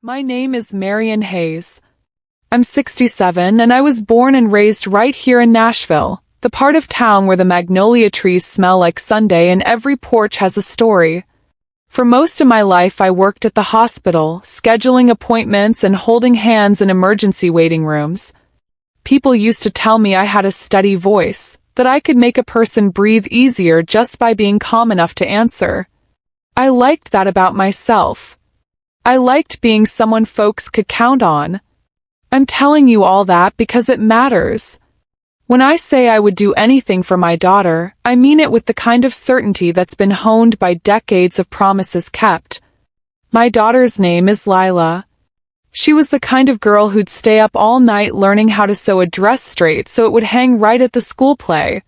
My name is Marion Hayes. I'm 67 and I was born and raised right here in Nashville, the part of town where the magnolia trees smell like Sunday and every porch has a story. For most of my life I worked at the hospital, scheduling appointments and holding hands in emergency waiting rooms. People used to tell me I had a steady voice, that I could make a person breathe easier just by being calm enough to answer. I liked that about myself. I liked being someone folks could count on. I'm telling you all that because it matters. When I say I would do anything for my daughter, I mean it with the kind of certainty that's been honed by decades of promises kept. My daughter's name is Lila. She was the kind of girl who'd stay up all night learning how to sew a dress straight so it would hang right at the school play.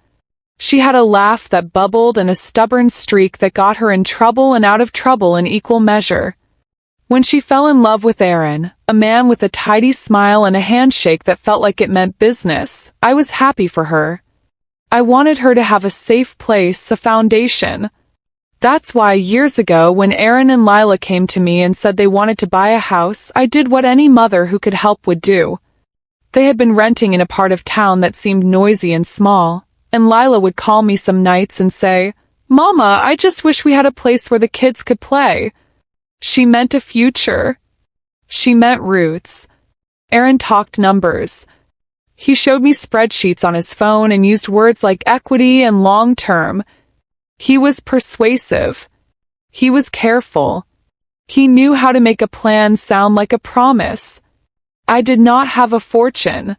She had a laugh that bubbled and a stubborn streak that got her in trouble and out of trouble in equal measure. When she fell in love with Aaron, a man with a tidy smile and a handshake that felt like it meant business, I was happy for her. I wanted her to have a safe place, a foundation. That's why years ago when Aaron and Lila came to me and said they wanted to buy a house, I did what any mother who could help would do. They had been renting in a part of town that seemed noisy and small, and Lila would call me some nights and say, "Mama, I just wish we had a place where the kids could play." She meant a future. She meant roots. Aaron talked numbers. He showed me spreadsheets on his phone and used words like equity and long-term. He was persuasive. He was careful. He knew how to make a plan sound like a promise. I did not have a fortune.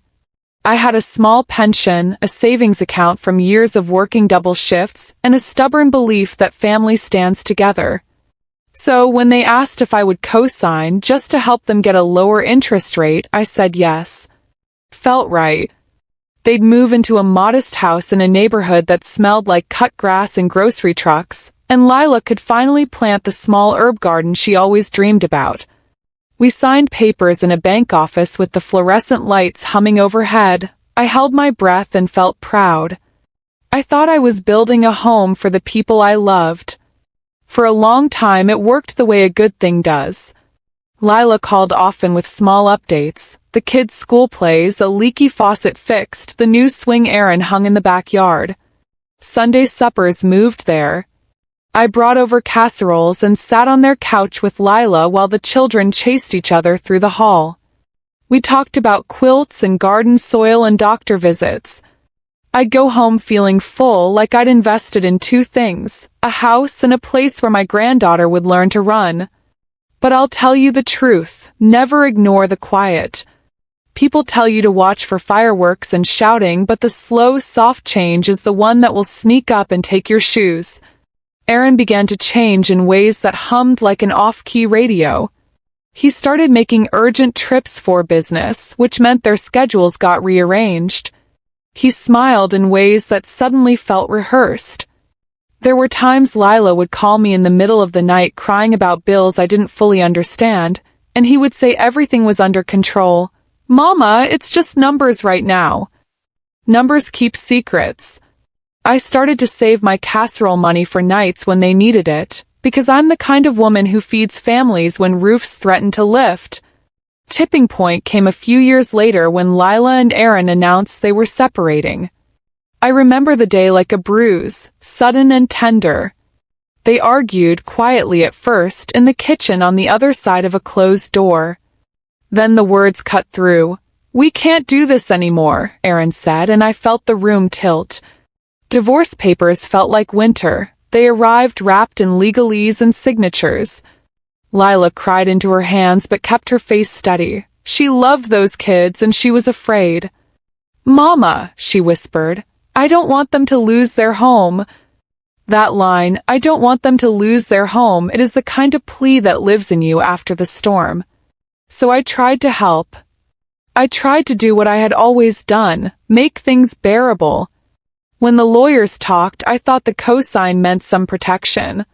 I had a small pension, a savings account from years of working double shifts, and a stubborn belief that family stands together. So when they asked if I would co-sign just to help them get a lower interest rate, I said yes. Felt right. They'd move into a modest house in a neighborhood that smelled like cut grass and grocery trucks, and Lila could finally plant the small herb garden she always dreamed about. We signed papers in a bank office with the fluorescent lights humming overhead. I held my breath and felt proud. I thought I was building a home for the people I loved. For a long time it worked the way a good thing does. Lila called often with small updates, the kids' school plays, a leaky faucet fixed, the new swing Aaron hung in the backyard. Sunday suppers moved there. I brought over casseroles and sat on their couch with Lila while the children chased each other through the hall. We talked about quilts and garden soil and doctor visits. I'd go home feeling full, like I'd invested in two things, a house and a place where my granddaughter would learn to run. But I'll tell you the truth, never ignore the quiet. People tell you to watch for fireworks and shouting, but the slow, soft change is the one that will sneak up and take your shoes. Aaron began to change in ways that hummed like an off-key radio. He started making urgent trips for business, which meant their schedules got rearranged. He smiled in ways that suddenly felt rehearsed. There were times Lila would call me in the middle of the night crying about bills I didn't fully understand, and he would say everything was under control. "Mama, it's just numbers right now." Numbers keep secrets. I started to save my casserole money for nights when they needed it, because I'm the kind of woman who feeds families when roofs threaten to lift. Tipping point came a few years later when Lila and Aaron announced they were separating. I remember the day like a bruise, sudden and tender. They argued quietly at first in the kitchen on the other side of a closed door. Then the words cut through. "We can't do this anymore," Aaron said, and I felt the room tilt. Divorce papers felt like winter. They arrived wrapped in legalese and signatures. Lila cried into her hands but kept her face steady. She loved those kids and she was afraid. "Mama," she whispered, "I don't want them to lose their home." That line, "I don't want them to lose their home," it is the kind of plea that lives in you after the storm. So I tried to help. I tried to do what I had always done, make things bearable. When the lawyers talked, I thought the cosign meant some protection.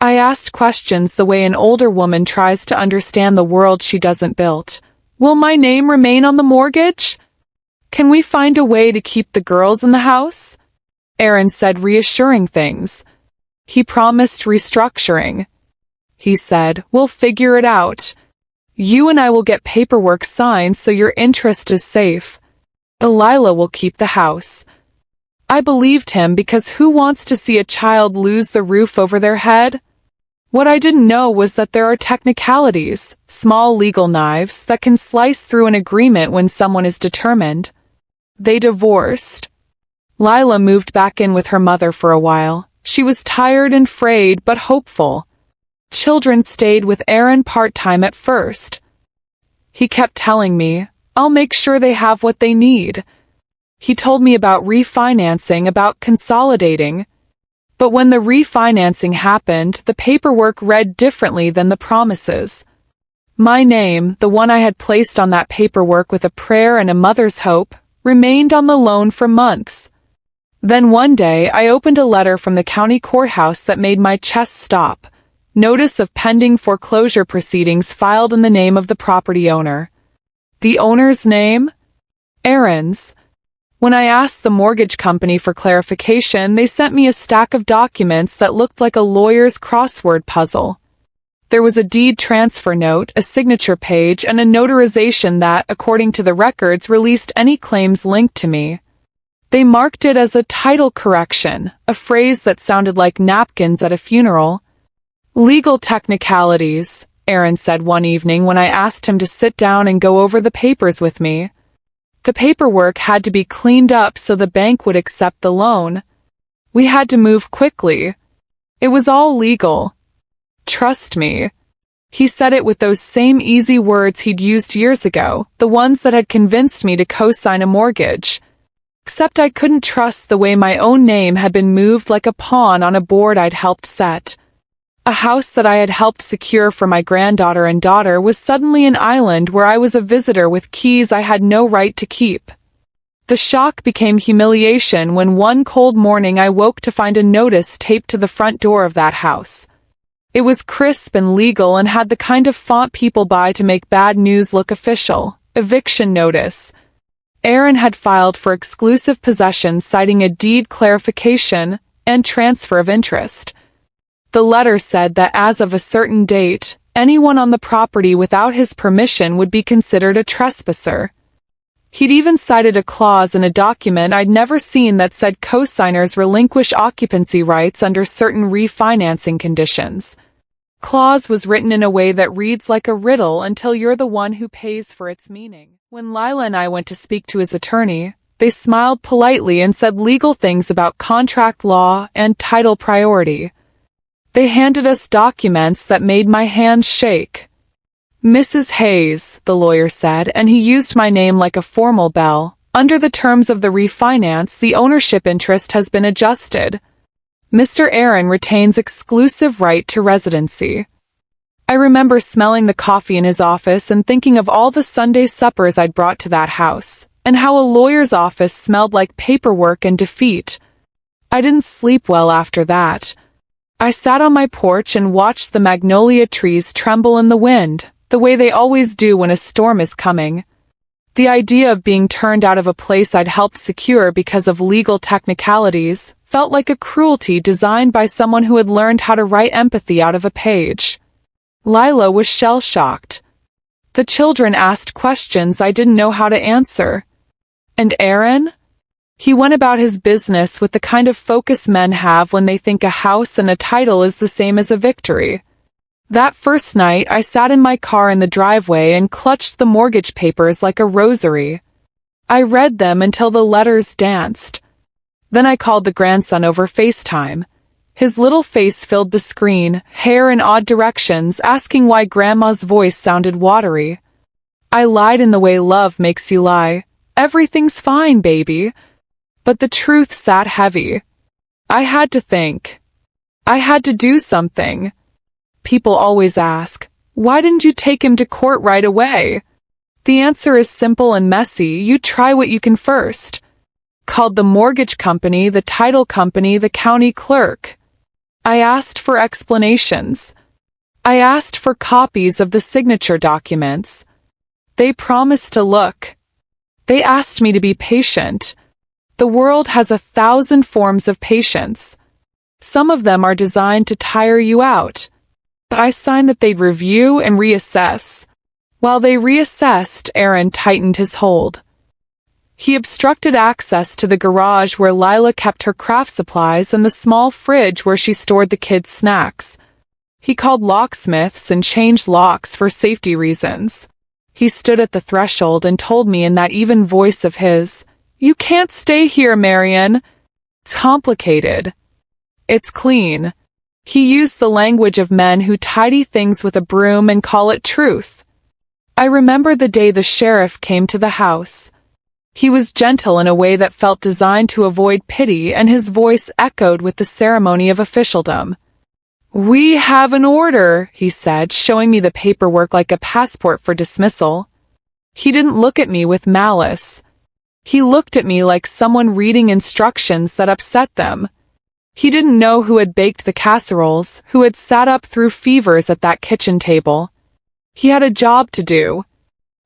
I asked questions the way an older woman tries to understand the world she doesn't build. Will my name remain on the mortgage? Can we find a way to keep the girls in the house? Aaron said reassuring things. He promised restructuring. He said, "We'll figure it out." You and I will get paperwork signed so your interest is safe. Lila will keep the house. I believed him because who wants to see a child lose the roof over their head? What I didn't know was that there are technicalities, small legal knives, that can slice through an agreement when someone is determined. They divorced. Lila moved back in with her mother for a while. She was tired and frayed but hopeful. Children stayed with Aaron part-time at first. He kept telling me, "I'll make sure they have what they need." He told me about refinancing, about consolidating. But when the refinancing happened, the paperwork read differently than the promises. My name, the one I had placed on that paperwork with a prayer and a mother's hope, remained on the loan for months. Then one day, I opened a letter from the county courthouse that made my chest stop. Notice of pending foreclosure proceedings filed in the name of the property owner. The owner's name? Aaron's. When I asked the mortgage company for clarification, they sent me a stack of documents that looked like a lawyer's crossword puzzle. There was a deed transfer note, a signature page, and a notarization that, according to the records, released any claims linked to me. They marked it as a title correction, a phrase that sounded like napkins at a funeral. Legal technicalities, Aaron said one evening when I asked him to sit down and go over the papers with me. The paperwork had to be cleaned up so the bank would accept the loan. We had to move quickly. It was all legal. Trust me. He said it with those same easy words he'd used years ago, the ones that had convinced me to co-sign a mortgage. Except I couldn't trust the way my own name had been moved like a pawn on a board I'd helped set. A house that I had helped secure for my granddaughter and daughter was suddenly an island where I was a visitor with keys I had no right to keep. The shock became humiliation when one cold morning I woke to find a notice taped to the front door of that house. It was crisp and legal and had the kind of font people buy to make bad news look official. Eviction notice. Aaron had filed for exclusive possession citing a deed clarification and transfer of interest. The letter said that as of a certain date, anyone on the property without his permission would be considered a trespasser. He'd even cited a clause in a document I'd never seen that said co-signers relinquish occupancy rights under certain refinancing conditions. Clause was written in a way that reads like a riddle until you're the one who pays for its meaning. When Lila and I went to speak to his attorney, they smiled politely and said legal things about contract law and title priority. They handed us documents that made my hands shake. Mrs. Hayes, the lawyer said, and he used my name like a formal bell. Under the terms of the refinance, the ownership interest has been adjusted. Mr. Aaron retains exclusive right to residency. I remember smelling the coffee in his office and thinking of all the Sunday suppers I'd brought to that house, and how a lawyer's office smelled like paperwork and defeat. I didn't sleep well after that. I sat on my porch and watched the magnolia trees tremble in the wind, the way they always do when a storm is coming. The idea of being turned out of a place I'd helped secure because of legal technicalities felt like a cruelty designed by someone who had learned how to write empathy out of a page. Lila was shell-shocked. The children asked questions I didn't know how to answer. And Aaron? He went about his business with the kind of focus men have when they think a house and a title is the same as a victory. That first night, I sat in my car in the driveway and clutched the mortgage papers like a rosary. I read them until the letters danced. Then I called the grandson over FaceTime. His little face filled the screen, hair in odd directions, asking why Grandma's voice sounded watery. I lied in the way love makes you lie. Everything's fine, baby. But the truth sat heavy. I had to think. I had to do something. People always ask, why didn't you take him to court right away? The answer is simple and messy. You try what you can first. Called the mortgage company, the title company, the county clerk. I asked for explanations. I asked for copies of the signature documents. They promised to look. They asked me to be patient. The world has 1,000 forms of patience. Some of them are designed to tire you out. I signed that they'd review and reassess. While they reassessed, Aaron tightened his hold. He obstructed access to the garage where Lila kept her craft supplies and the small fridge where she stored the kids' snacks. He called locksmiths and changed locks for safety reasons. He stood at the threshold and told me in that even voice of his, "You can't stay here, Marion. It's complicated. It's clean." He used the language of men who tidy things with a broom and call it truth. I remember the day the sheriff came to the house. He was gentle in a way that felt designed to avoid pity, and his voice echoed with the ceremony of officialdom. "We have an order," he said, showing me the paperwork like a passport for dismissal. He didn't look at me with malice. He looked at me like someone reading instructions that upset them. He didn't know who had baked the casseroles, who had sat up through fevers at that kitchen table. He had a job to do.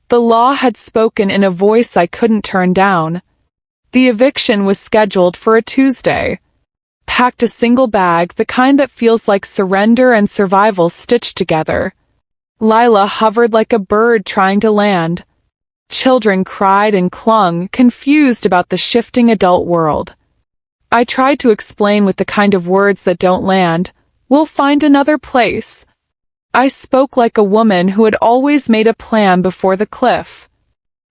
The law had spoken in a voice I couldn't turn down. The eviction was scheduled for a Tuesday. Packed a single bag, the kind that feels like surrender and survival stitched together. Lila hovered like a bird trying to land. Children cried and clung, confused about the shifting adult world. I tried to explain with the kind of words that don't land. "We'll find another place." I spoke like a woman who had always made a plan before the cliff.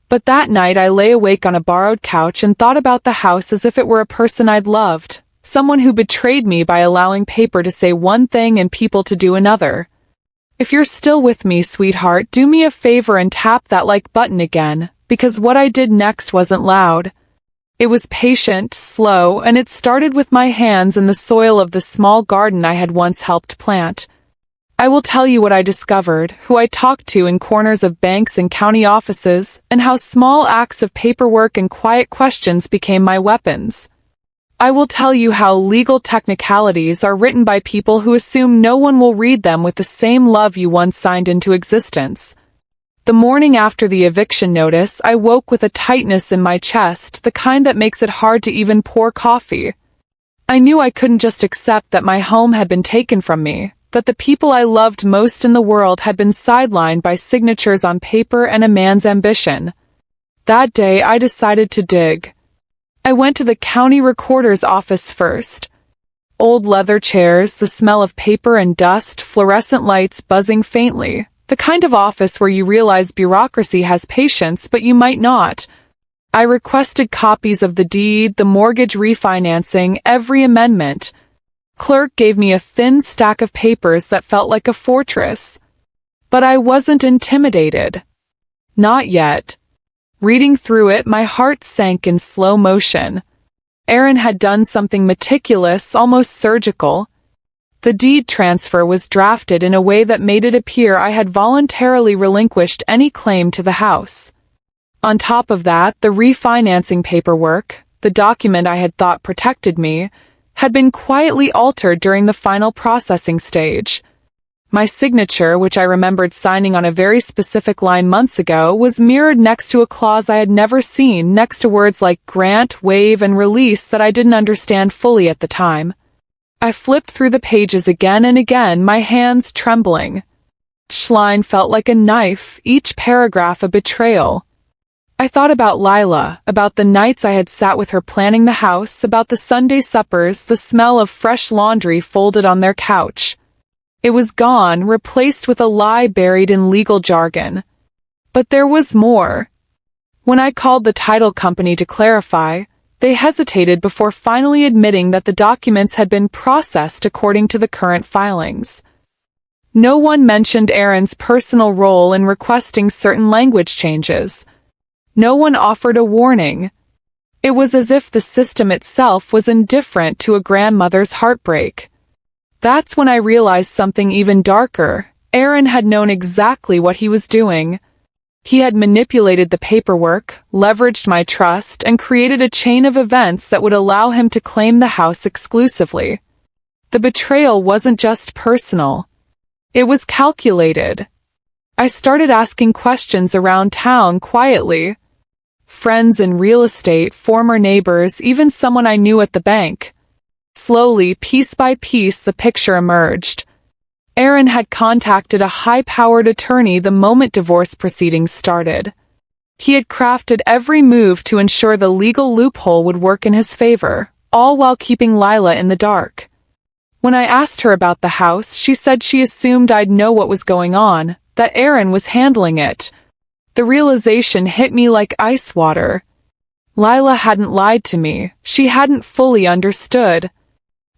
But that night I lay awake on a borrowed couch and thought about the house as if it were a person I'd loved, someone who betrayed me by allowing paper to say one thing and people to do another. If you're still with me, sweetheart, do me a favor and tap that like button again, because what I did next wasn't loud. It was patient, slow, and it started with my hands in the soil of the small garden I had once helped plant. I will tell you what I discovered, who I talked to in corners of banks and county offices, and how small acts of paperwork and quiet questions became my weapons. I will tell you how legal technicalities are written by people who assume no one will read them with the same love you once signed into existence. The morning after the eviction notice, I woke with a tightness in my chest, the kind that makes it hard to even pour coffee. I knew I couldn't just accept that my home had been taken from me, that the people I loved most in the world had been sidelined by signatures on paper and a man's ambition. That day, I decided to dig. I went to the county recorder's office first. Old leather chairs, the smell of paper and dust, fluorescent lights buzzing faintly. The kind of office where you realize bureaucracy has patience, but you might not. I requested copies of the deed, the mortgage refinancing, every amendment. Clerk gave me a thin stack of papers that felt like a fortress. But I wasn't intimidated. Not yet. Reading through it, my heart sank in slow motion. Aaron had done something meticulous, almost surgical. The deed transfer was drafted in a way that made it appear I had voluntarily relinquished any claim to the house. On top of that, the refinancing paperwork, the document I had thought protected me, had been quietly altered during the final processing stage. My signature, which I remembered signing on a very specific line months ago, was mirrored next to a clause I had never seen, next to words like grant, waive, and release that I didn't understand fully at the time. I flipped through the pages again and again, my hands trembling. Each line felt like a knife, each paragraph a betrayal. I thought about Lila, about the nights I had sat with her planning the house, about the Sunday suppers, the smell of fresh laundry folded on their couch. It was gone, replaced with a lie buried in legal jargon. But there was more. When I called the title company to clarify, they hesitated before finally admitting that the documents had been processed according to the current filings. No one mentioned Aaron's personal role in requesting certain language changes. No one offered a warning. It was as if the system itself was indifferent to a grandmother's heartbreak. That's when I realized something even darker. Aaron had known exactly what he was doing. He had manipulated the paperwork, leveraged my trust, and created a chain of events that would allow him to claim the house exclusively. The betrayal wasn't just personal. It was calculated. I started asking questions around town quietly. Friends in real estate, former neighbors, even someone I knew at the bank. Slowly, piece by piece, the picture emerged. Aaron had contacted a high-powered attorney the moment divorce proceedings started. He had crafted every move to ensure the legal loophole would work in his favor, all while keeping Lila in the dark. When I asked her about the house, she said she assumed I'd know what was going on, that Aaron was handling it. The realization hit me like ice water. Lila hadn't lied to me. She hadn't fully understood.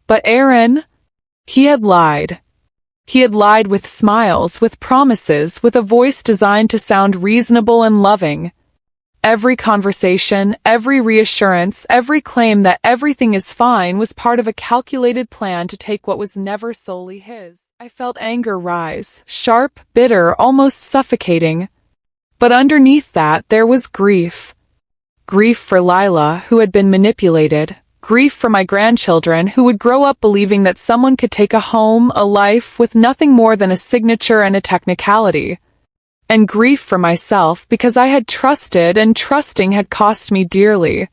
But Aaron? He had lied. He had lied with smiles, with promises, with a voice designed to sound reasonable and loving. Every conversation, every reassurance, every claim that everything is fine was part of a calculated plan to take what was never solely his. I felt anger rise, sharp, bitter, almost suffocating. But underneath that, there was grief. Grief for Lila, who had been manipulated. Grief for my grandchildren, who would grow up believing that someone could take a home, a life, with nothing more than a signature and a technicality. And grief for myself, because I had trusted, and trusting had cost me dearly.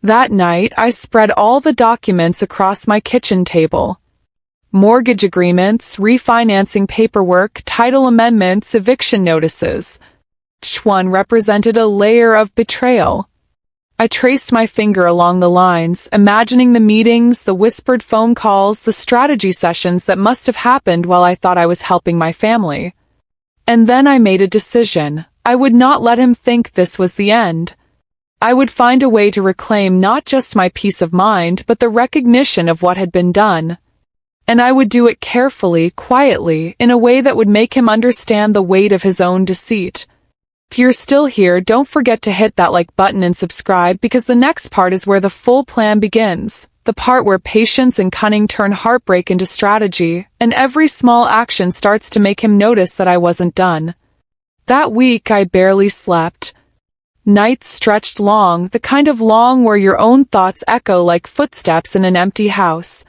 That night, I spread all the documents across my kitchen table. Mortgage agreements, refinancing paperwork, title amendments, eviction notices. Each one represented a layer of betrayal. I traced my finger along the lines, imagining the meetings, the whispered phone calls, the strategy sessions that must have happened while I thought I was helping my family. And then I made a decision. I would not let him think this was the end. I would find a way to reclaim not just my peace of mind, but the recognition of what had been done. And I would do it carefully, quietly, in a way that would make him understand the weight of his own deceit. If you're still here, don't forget to hit that like button and subscribe, because the next part is where the full plan begins. The part where patience and cunning turn heartbreak into strategy, and every small action starts to make him notice that I wasn't done. That week I barely slept. Nights stretched long, the kind of long where your own thoughts echo like footsteps in an empty house.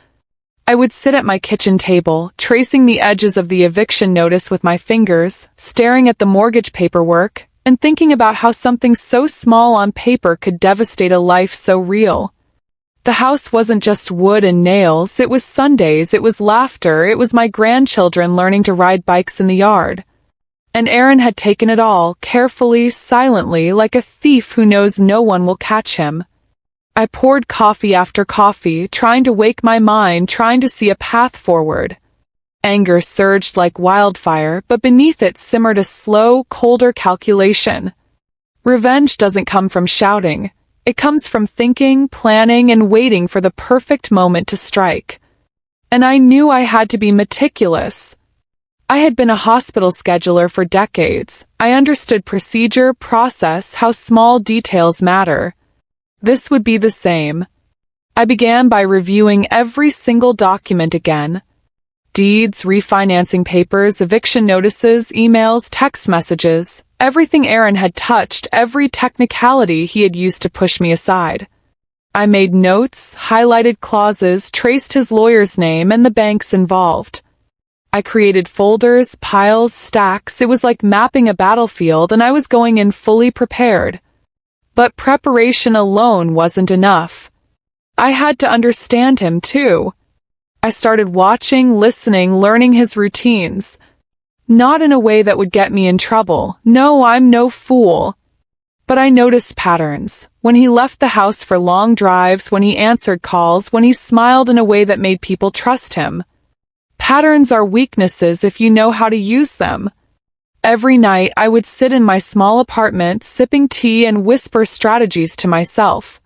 I would sit at my kitchen table, tracing the edges of the eviction notice with my fingers, staring at the mortgage paperwork, and thinking about how something so small on paper could devastate a life so real. The house wasn't just wood and nails, it was Sundays, it was laughter, it was my grandchildren learning to ride bikes in the yard. And Aaron had taken it all, carefully, silently, like a thief who knows no one will catch him. I poured coffee after coffee, trying to wake my mind, trying to see a path forward. Anger surged like wildfire, but beneath it simmered a slow, colder calculation. Revenge doesn't come from shouting. It comes from thinking, planning, and waiting for the perfect moment to strike. And I knew I had to be meticulous. I had been a hospital scheduler for decades. I understood procedure, process, how small details matter. This would be the same. I began by reviewing every single document again. Deeds, refinancing papers, eviction notices, emails, text messages, everything Aaron had touched, every technicality he had used to push me aside. I made notes, highlighted clauses, traced his lawyer's name and the banks involved. I created folders, piles, stacks. It was like mapping a battlefield, and I was going in fully prepared. But preparation alone wasn't enough. I had to understand him, too. I started watching, listening, learning his routines. Not in a way that would get me in trouble. No, I'm no fool. But I noticed patterns. When he left the house for long drives, when he answered calls, when he smiled in a way that made people trust him. Patterns are weaknesses if you know how to use them. Every night, I would sit in my small apartment, sipping tea and whisper strategies to myself.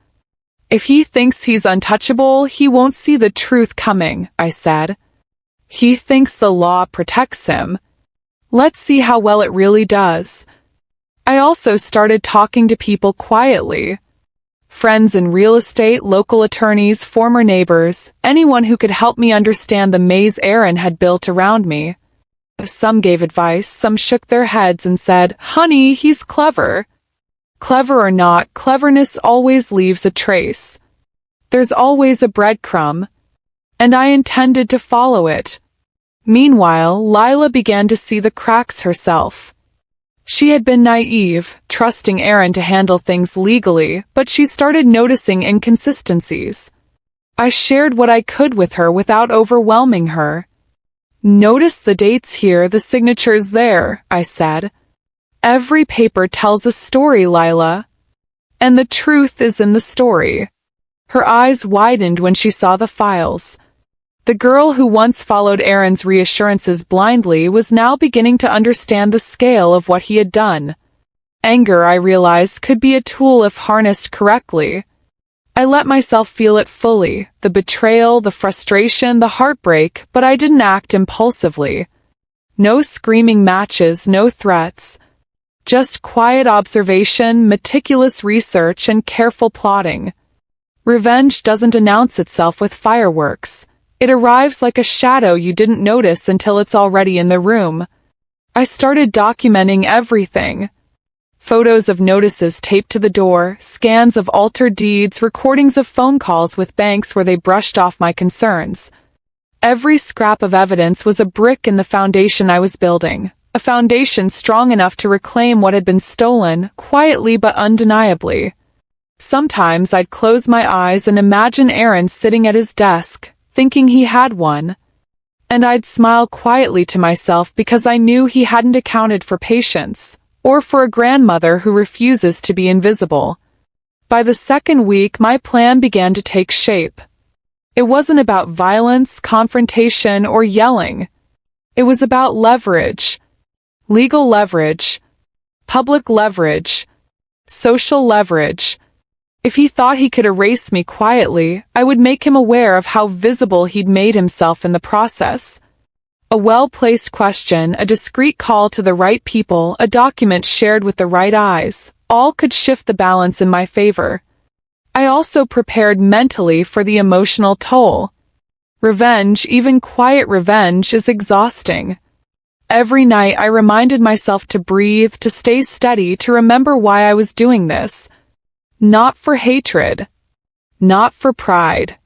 If he thinks he's untouchable, he won't see the truth coming, I said. He thinks the law protects him. Let's see how well it really does. I also started talking to people quietly. Friends in real estate, local attorneys, former neighbors, anyone who could help me understand the maze Aaron had built around me. Some gave advice, some shook their heads and said, "Honey, he's clever." Clever or not, cleverness always leaves a trace. There's always a breadcrumb. And I intended to follow it. Meanwhile, Lila began to see the cracks herself. She had been naive, trusting Aaron to handle things legally, but she started noticing inconsistencies. I shared what I could with her without overwhelming her. Notice the dates here, the signatures there, I said. Every paper tells a story, Lila. And the truth is in the story. Her eyes widened when she saw the files. The girl who once followed Aaron's reassurances blindly was now beginning to understand the scale of what he had done. Anger, I realized, could be a tool if harnessed correctly. I let myself feel it fully, the betrayal, the frustration, the heartbreak, but I didn't act impulsively. No screaming matches, no threats. Just quiet observation, meticulous research, and careful plotting. Revenge doesn't announce itself with fireworks. It arrives like a shadow you didn't notice until it's already in the room. I started documenting everything. Photos of notices taped to the door, scans of altered deeds, recordings of phone calls with banks where they brushed off my concerns. Every scrap of evidence was a brick in the foundation I was building, a foundation strong enough to reclaim what had been stolen, quietly but undeniably. Sometimes I'd close my eyes and imagine Aaron sitting at his desk, thinking he had one. And I'd smile quietly to myself because I knew he hadn't accounted for patience, or for a grandmother who refuses to be invisible. By the second week, my plan began to take shape. It wasn't about violence, confrontation, or yelling. It was about leverage. Legal leverage. Public leverage. Social leverage. If he thought he could erase me quietly, I would make him aware of how visible he'd made himself in the process. A well-placed question, a discreet call to the right people, a document shared with the right eyes, all could shift the balance in my favor. I also prepared mentally for the emotional toll. Revenge, even quiet revenge, is exhausting. Every night I reminded myself to breathe, to stay steady, to remember why I was doing this. Not for hatred. Not for pride.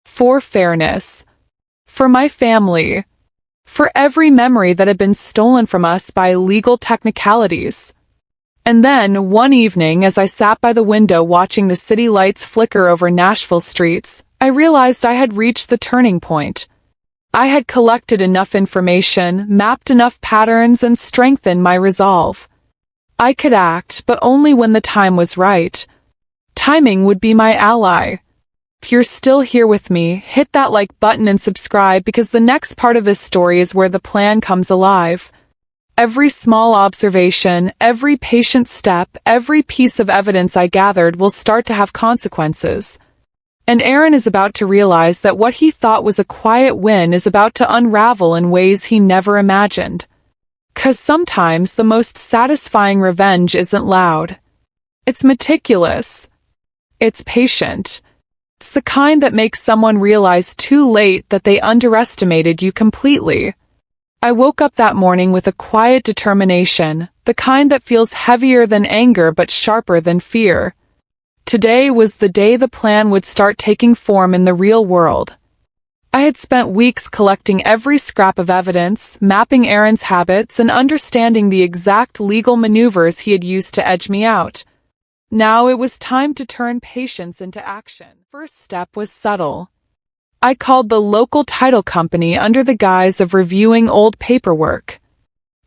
For fairness. For my family. For every memory that had been stolen from us by legal technicalities. And then, one evening, as I sat by the window watching the city lights flicker over Nashville streets, I realized I had reached the turning point. I had collected enough information, mapped enough patterns, and strengthened my resolve. I could act, but only when the time was right. Timing would be my ally. If you're still here with me, hit that like button and subscribe because the next part of this story is where the plan comes alive. Every small observation, every patient step, every piece of evidence I gathered will start to have consequences. And Aaron is about to realize that what he thought was a quiet win is about to unravel in ways he never imagined. 'Cause sometimes the most satisfying revenge isn't loud. It's meticulous. It's patient. It's the kind that makes someone realize too late that they underestimated you completely. I woke up that morning with a quiet determination, the kind that feels heavier than anger but sharper than fear. Today was the day the plan would start taking form in the real world. I had spent weeks collecting every scrap of evidence, mapping Aaron's habits, and understanding the exact legal maneuvers he had used to edge me out. Now it was time to turn patience into action. First step was subtle. I called the local title company under the guise of reviewing old paperwork.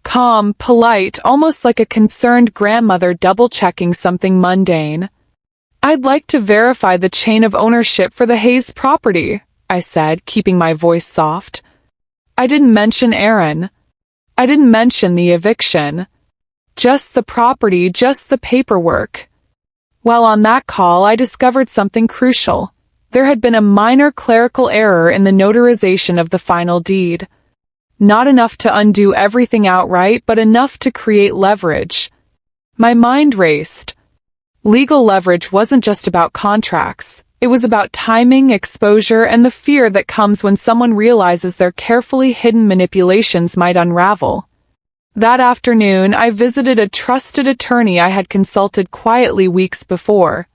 Calm, polite, almost like a concerned grandmother double-checking something mundane. "I'd like to verify the chain of ownership for the Hayes property," I said, keeping my voice soft. I didn't mention Aaron. I didn't mention the eviction. Just the property, just the paperwork. While on that call, I discovered something crucial. There had been a minor clerical error in the notarization of the final deed. Not enough to undo everything outright, but enough to create leverage. My mind raced. Legal leverage wasn't just about contracts. It was about timing, exposure, and the fear that comes when someone realizes their carefully hidden manipulations might unravel. That afternoon, I visited a trusted attorney I had consulted quietly weeks before.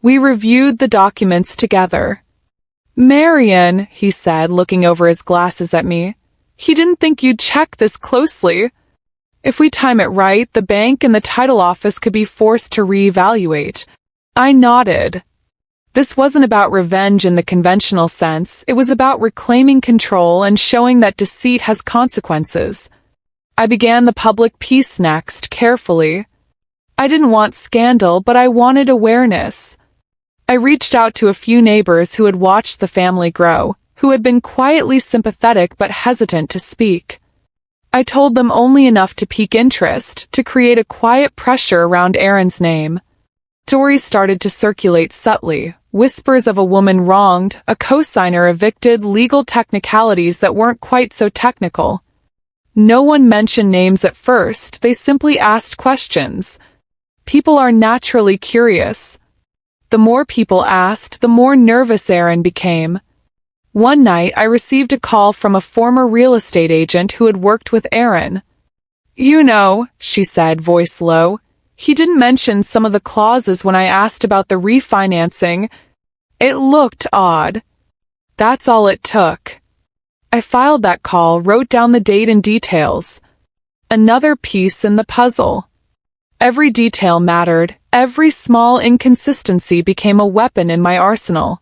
We reviewed the documents together. "Marian," he said, looking over his glasses at me, "he didn't think you'd check this closely. If we time it right, the bank and the title office could be forced to reevaluate." I nodded. This wasn't about revenge in the conventional sense, it was about reclaiming control and showing that deceit has consequences. I began the public piece next, carefully. I didn't want scandal, but I wanted awareness. I reached out to a few neighbors who had watched the family grow, who had been quietly sympathetic but hesitant to speak. I told them only enough to pique interest, to create a quiet pressure around Aaron's name. Stories started to circulate subtly, whispers of a woman wronged, a cosigner evicted, legal technicalities that weren't quite so technical. No one mentioned names at first, they simply asked questions. People are naturally curious. The more people asked, the more nervous Aaron became. One night, I received a call from a former real estate agent who had worked with Aaron. "You know," she said, voice low. "He didn't mention some of the clauses when I asked about the refinancing. It looked odd." That's all it took. I filed that call, wrote down the date and details. Another piece in the puzzle. Every detail mattered, every small inconsistency became a weapon in my arsenal.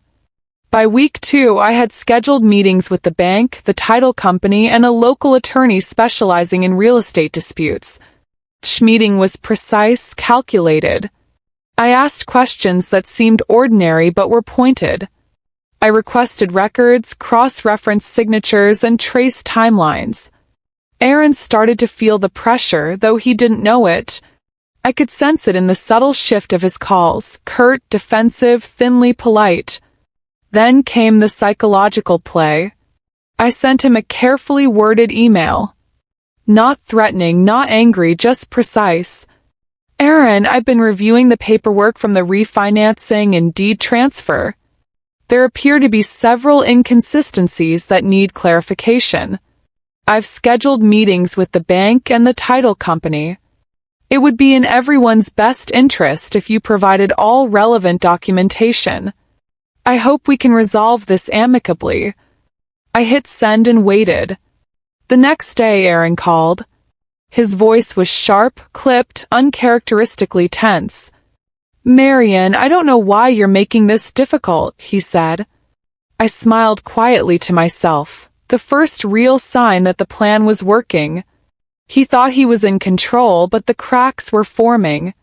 By week 2, I had scheduled meetings with the bank, the title company, and a local attorney specializing in real estate disputes. Each meeting was precise, calculated. I asked questions that seemed ordinary but were pointed. I requested records, cross-referenced signatures, and traced timelines. Aaron started to feel the pressure, though he didn't know it. I could sense it in the subtle shift of his calls, curt, defensive, thinly polite. Then came the psychological play. I sent him a carefully worded email. Not threatening, not angry, just precise. "Aaron, I've been reviewing the paperwork from the refinancing and deed transfer. There appear to be several inconsistencies that need clarification. I've scheduled meetings with the bank and the title company. It would be in everyone's best interest if you provided all relevant documentation. I hope we can resolve this amicably." I hit send and waited. The next day, Aaron called. His voice was sharp, clipped, uncharacteristically tense. "Marian, I don't know why you're making this difficult," he said. I smiled quietly to myself, the first real sign that the plan was working. He thought he was in control, but the cracks were forming.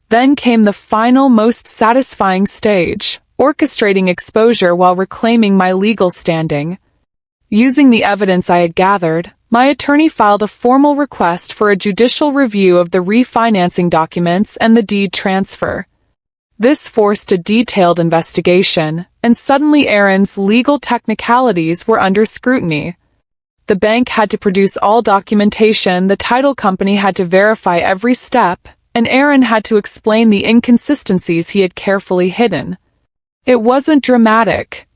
Then came the final, most satisfying stage, orchestrating exposure while reclaiming my legal standing. Using the evidence I had gathered, my attorney filed a formal request for a judicial review of the refinancing documents and the deed transfer. This forced a detailed investigation, and suddenly Aaron's legal technicalities were under scrutiny. The bank had to produce all documentation, the title company had to verify every step, and Aaron had to explain the inconsistencies he had carefully hidden. It wasn't dramatic.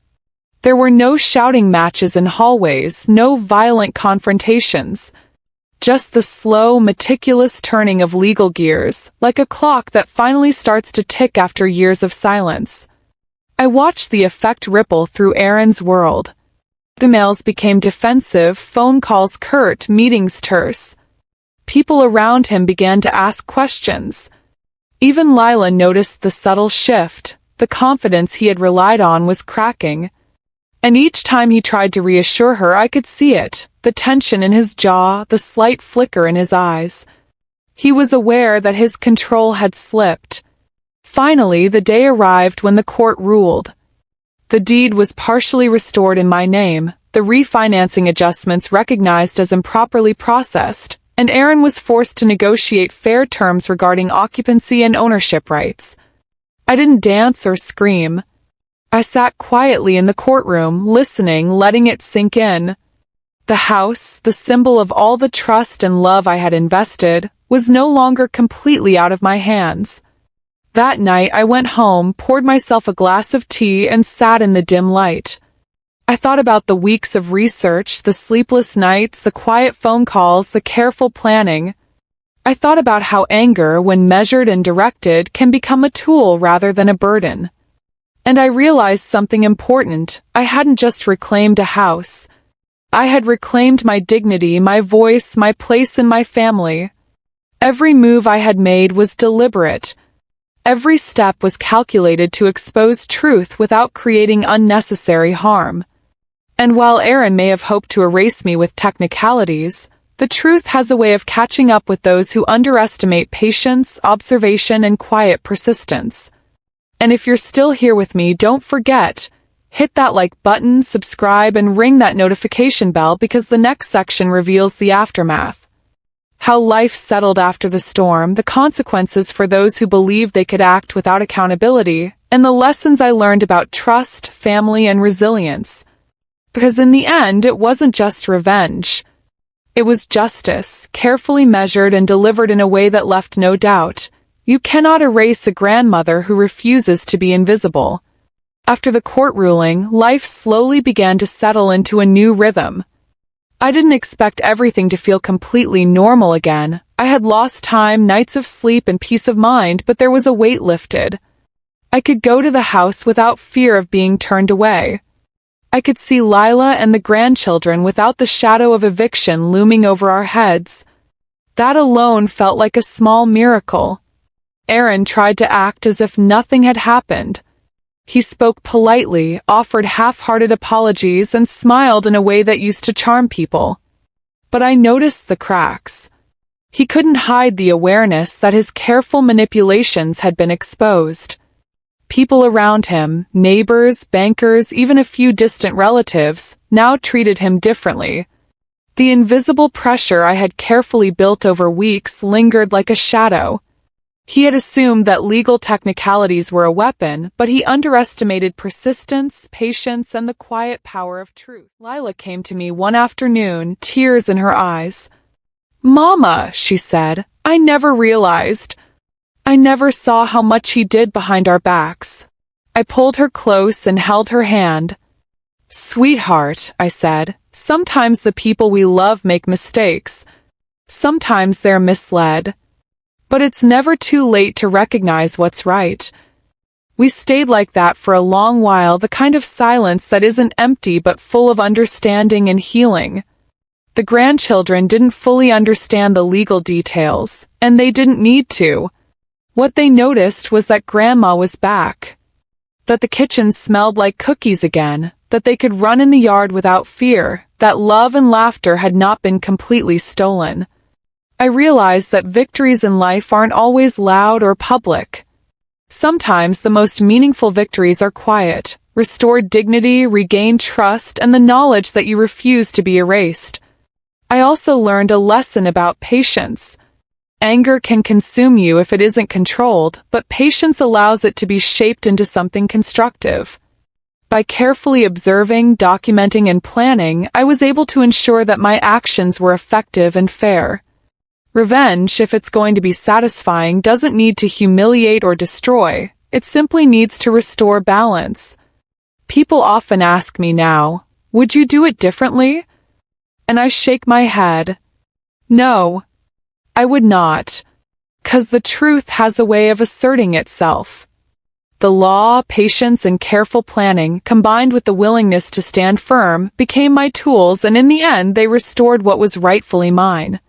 There were no shouting matches in hallways, no violent confrontations. Just the slow, meticulous turning of legal gears, like a clock that finally starts to tick after years of silence. I watched the effect ripple through Aaron's world. Emails became defensive, phone calls curt, meetings terse. People around him began to ask questions. Even Lila noticed the subtle shift. The confidence he had relied on was cracking. And each time he tried to reassure her, I could see it, the tension in his jaw, the slight flicker in his eyes. He was aware that his control had slipped. Finally, the day arrived when the court ruled. The deed was partially restored in my name, the refinancing adjustments recognized as improperly processed, and Aaron was forced to negotiate fair terms regarding occupancy and ownership rights. I didn't dance or scream. I sat quietly in the courtroom, listening, letting it sink in. The house, the symbol of all the trust and love I had invested, was no longer completely out of my hands. That night I went home, poured myself a glass of tea, and sat in the dim light. I thought about the weeks of research, the sleepless nights, the quiet phone calls, the careful planning. I thought about how anger, when measured and directed, can become a tool rather than a burden. And I realized something important. I hadn't just reclaimed a house. I had reclaimed my dignity, my voice, my place in my family. Every move I had made was deliberate. Every step was calculated to expose truth without creating unnecessary harm. And while Aaron may have hoped to erase me with technicalities, the truth has a way of catching up with those who underestimate patience, observation, and quiet persistence. And if you're still here with me, don't forget, hit that like button, subscribe, and ring that notification bell because the next section reveals the aftermath. How life settled after the storm, the consequences for those who believed they could act without accountability, and the lessons I learned about trust, family, and resilience. Because in the end, it wasn't just revenge. It was justice, carefully measured and delivered in a way that left no doubt. You cannot erase a grandmother who refuses to be invisible. After the court ruling, life slowly began to settle into a new rhythm. I didn't expect everything to feel completely normal again. I had lost time, nights of sleep, and peace of mind, but there was a weight lifted. I could go to the house without fear of being turned away. I could see Lila and the grandchildren without the shadow of eviction looming over our heads. That alone felt like a small miracle. Aaron tried to act as if nothing had happened. He spoke politely, offered half-hearted apologies, and smiled in a way that used to charm people. But I noticed the cracks. He couldn't hide the awareness that his careful manipulations had been exposed. People around him, neighbors, bankers, even a few distant relatives, now treated him differently. The invisible pressure I had carefully built over weeks lingered like a shadow. He had assumed that legal technicalities were a weapon, but he underestimated persistence, patience, and the quiet power of truth. Lila came to me one afternoon, tears in her eyes. "Mama," she said, "I never realized. I never saw how much he did behind our backs." I pulled her close and held her hand. "Sweetheart," I said, "sometimes the people we love make mistakes. Sometimes they're misled. But it's never too late to recognize what's right." We stayed like that for a long while, the kind of silence that isn't empty but full of understanding and healing. The grandchildren didn't fully understand the legal details, and they didn't need to. What they noticed was that Grandma was back. That the kitchen smelled like cookies again, that they could run in the yard without fear, that love and laughter had not been completely stolen. I realized that victories in life aren't always loud or public. Sometimes the most meaningful victories are quiet, restored dignity, regained trust, and the knowledge that you refuse to be erased. I also learned a lesson about patience. Anger can consume you if it isn't controlled, but patience allows it to be shaped into something constructive. By carefully observing, documenting, and planning, I was able to ensure that my actions were effective and fair. Revenge, if it's going to be satisfying, doesn't need to humiliate or destroy. It simply needs to restore balance. People often ask me now, "Would you do it differently?" And I shake my head. No, I would not. 'Cause the truth has a way of asserting itself. The law, patience, and careful planning, combined with the willingness to stand firm, became my tools, and in the end they restored what was rightfully mine.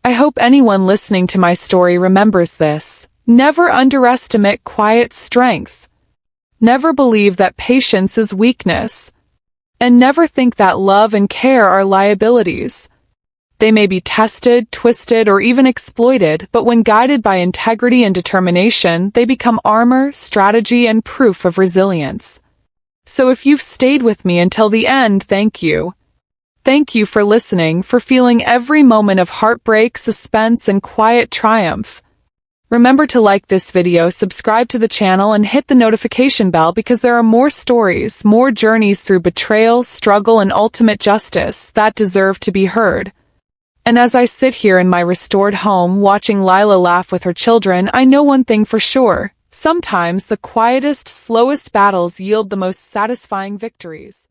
I hope anyone listening to my story remembers this. Never underestimate quiet strength. Never believe that patience is weakness. And never think that love and care are liabilities. They may be tested, twisted, or even exploited, but when guided by integrity and determination, they become armor, strategy, and proof of resilience. So if you've stayed with me until the end, thank you. Thank you for listening, for feeling every moment of heartbreak, suspense, and quiet triumph. Remember to like this video, subscribe to the channel, and hit the notification bell because there are more stories, more journeys through betrayal, struggle, and ultimate justice that deserve to be heard. And as I sit here in my restored home, watching Lila laugh with her children, I know one thing for sure. Sometimes the quietest, slowest battles yield the most satisfying victories.